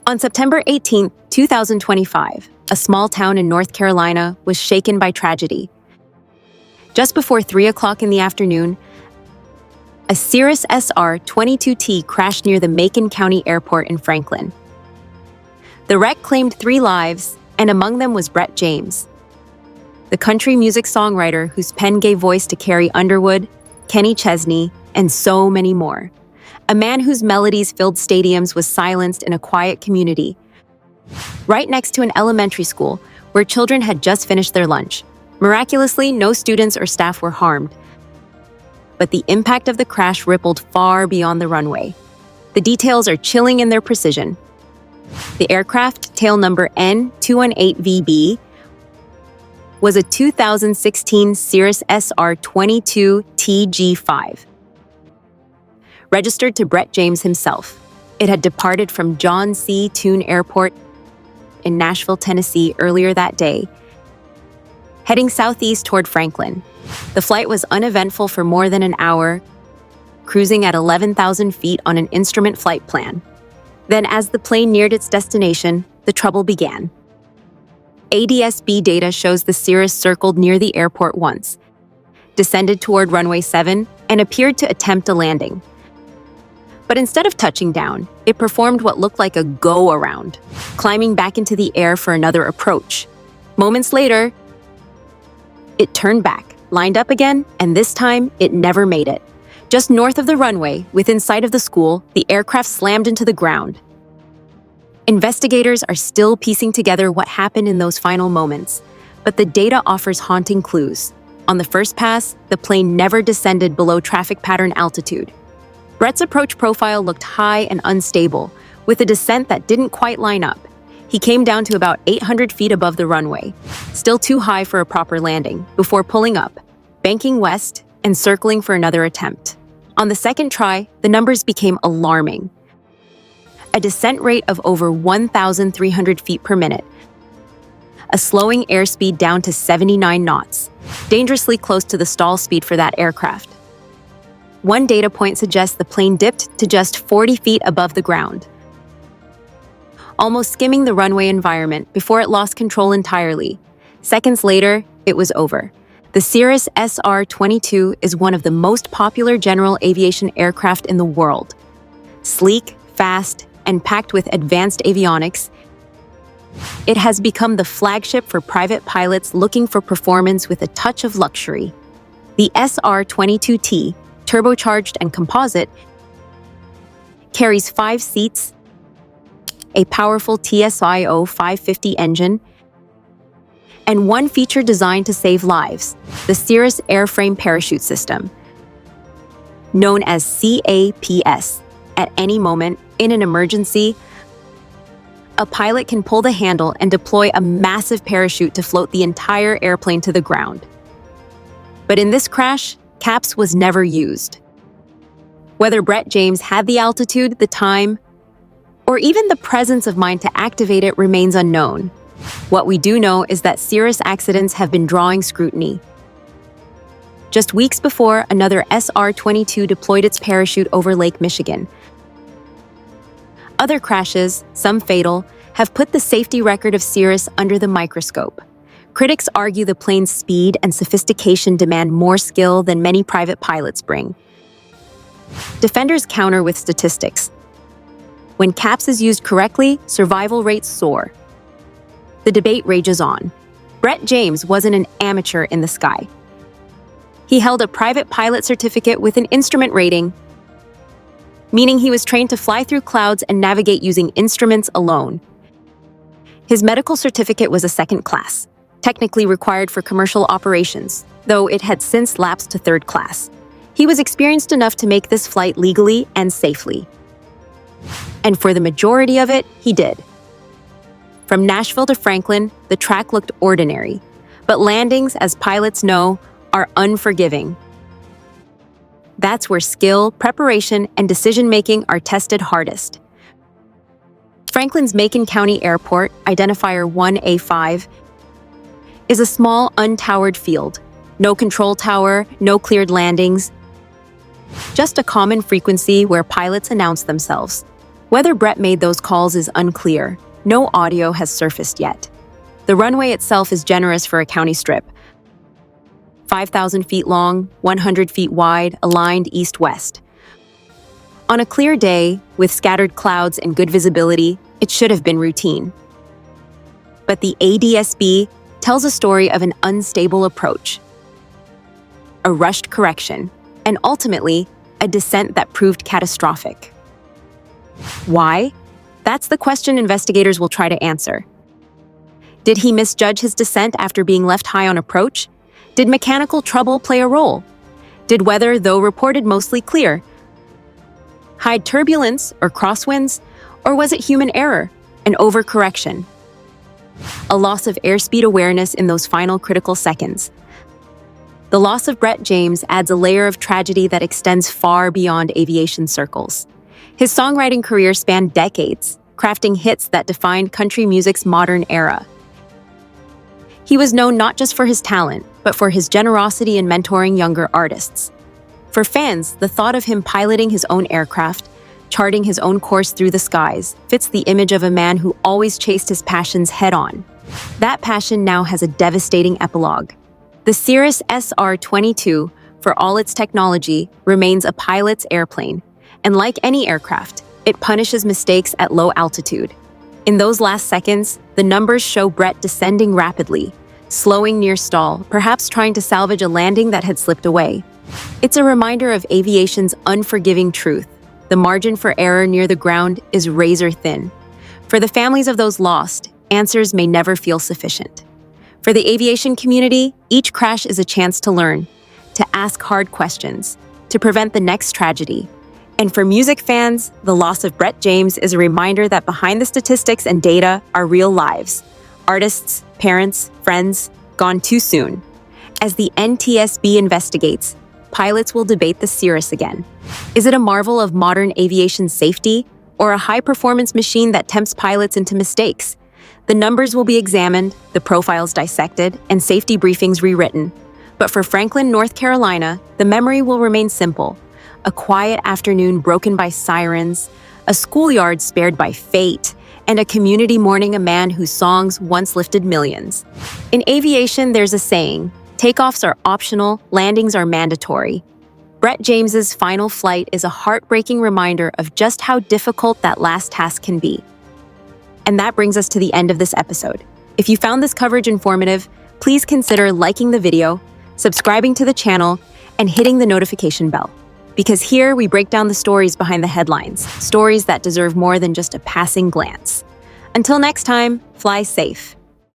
On September 18, 2025, a small town in North Carolina was shaken by tragedy. Just before 3 o'clock in the afternoon, a Cirrus SR-22T crashed near the Macon County Airport in Franklin. The wreck claimed 3 lives, and among them was Brett James, the country music songwriter whose pen gave voice to Carrie Underwood, Kenny Chesney, and so many more. A man whose melodies filled stadiums was silenced in a quiet community, right next to an elementary school where children had just finished their lunch. Miraculously, no students or staff were harmed. But the impact of the crash rippled far beyond the runway. The details are chilling in their precision. The aircraft, tail number N218VB, was a 2016 Cirrus SR-22TG5. Registered to Brett James himself. It had departed from John C. Toon Airport in Nashville, Tennessee earlier that day, heading southeast toward Franklin. The flight was uneventful for more than an hour, cruising at 11,000 feet on an instrument flight plan. Then, as the plane neared its destination, the trouble began. ADS-B data shows the Cirrus circled near the airport once, descended toward runway 7, and appeared to attempt a landing. But instead of touching down, it performed what looked like a go-around, climbing back into the air for another approach. Moments later, it turned back, lined up again, and this time, it never made it. Just north of the runway, within sight of the school, the aircraft slammed into the ground. Investigators are still piecing together what happened in those final moments, but the data offers haunting clues. On the first pass, the plane never descended below traffic pattern altitude. Brett's approach profile looked high and unstable, with a descent that didn't quite line up. He came down to about 800 feet above the runway, still too high for a proper landing, before pulling up, banking west, and circling for another attempt. On the second try, the numbers became alarming. A descent rate of over 1,300 feet per minute, a slowing airspeed down to 79 knots, dangerously close to the stall speed for that aircraft. One data point suggests the plane dipped to just 40 feet above the ground, almost skimming the runway environment before it lost control entirely. Seconds later, it was over. The Cirrus SR-22 is one of the most popular general aviation aircraft in the world. Sleek, fast, and packed with advanced avionics, it has become the flagship for private pilots looking for performance with a touch of luxury. The SR-22T, turbocharged and composite, carries 5 seats, a powerful TSIO 550 engine, and one feature designed to save lives, the Cirrus Airframe Parachute System, known as CAPS. At any moment, in an emergency, a pilot can pull the handle and deploy a massive parachute to float the entire airplane to the ground. But in this crash, CAPS was never used. Whether Brett James had the altitude, the time, or even the presence of mind to activate it remains unknown. What we do know is that Cirrus accidents have been drawing scrutiny. Just weeks before, another SR-22 deployed its parachute over Lake Michigan. Other crashes, some fatal, have put the safety record of Cirrus under the microscope. Critics argue the plane's speed and sophistication demand more skill than many private pilots bring. Defenders counter with statistics. When CAPS is used correctly, survival rates soar. The debate rages on. Brett James wasn't an amateur in the sky. He held a private pilot certificate with an instrument rating, meaning he was trained to fly through clouds and navigate using instruments alone. His medical certificate was a second class, technically required for commercial operations, though it had since lapsed to third class. He was experienced enough to make this flight legally and safely. And for the majority of it, he did. From Nashville to Franklin, the track looked ordinary, but landings, as pilots know, are unforgiving. That's where skill, preparation, and decision-making are tested hardest. Franklin's Macon County Airport, identifier 1A5, is a small, untowered field. No control tower, no cleared landings. Just a common frequency where pilots announce themselves. Whether Brett made those calls is unclear. No audio has surfaced yet. The runway itself is generous for a county strip. 5,000 feet long, 100 feet wide, aligned east-west. On a clear day, with scattered clouds and good visibility, it should have been routine. But the ADSB tells a story of an unstable approach, a rushed correction, and ultimately, a descent that proved catastrophic. Why? That's the question investigators will try to answer. Did he misjudge his descent after being left high on approach? Did mechanical trouble play a role? Did weather, though reported mostly clear, hide turbulence or crosswinds? Or was it human error, an overcorrection? A loss of airspeed awareness in those final critical seconds. The loss of Brett James adds a layer of tragedy that extends far beyond aviation circles. His songwriting career spanned decades, crafting hits that defined country music's modern era. He was known not just for his talent, but for his generosity in mentoring younger artists. For fans, the thought of him piloting his own aircraft, charting his own course through the skies, fits the image of a man who always chased his passions head-on. That passion now has a devastating epilogue. The Cirrus SR-22, for all its technology, remains a pilot's airplane, and like any aircraft, it punishes mistakes at low altitude. In those last seconds, the numbers show Brett descending rapidly, slowing near stall, perhaps trying to salvage a landing that had slipped away. It's a reminder of aviation's unforgiving truth. The margin for error near the ground is razor thin. For the families of those lost, answers may never feel sufficient. For the aviation community, each crash is a chance to learn, to ask hard questions, to prevent the next tragedy. And for music fans, the loss of Brett James is a reminder that behind the statistics and data are real lives. Artists, parents, friends, gone too soon. As the NTSB investigates, pilots will debate the Cirrus again. Is it a marvel of modern aviation safety, or a high-performance machine that tempts pilots into mistakes? The numbers will be examined, the profiles dissected, and safety briefings rewritten. But for Franklin, North Carolina, the memory will remain simple. A quiet afternoon broken by sirens, a schoolyard spared by fate, and a community mourning a man whose songs once lifted millions. In aviation, there's a saying, takeoffs are optional, landings are mandatory. Brett James's final flight is a heartbreaking reminder of just how difficult that last task can be. And that brings us to the end of this episode. If you found this coverage informative, please consider liking the video, subscribing to the channel, and hitting the notification bell. Because here we break down the stories behind the headlines, stories that deserve more than just a passing glance. Until next time, fly safe.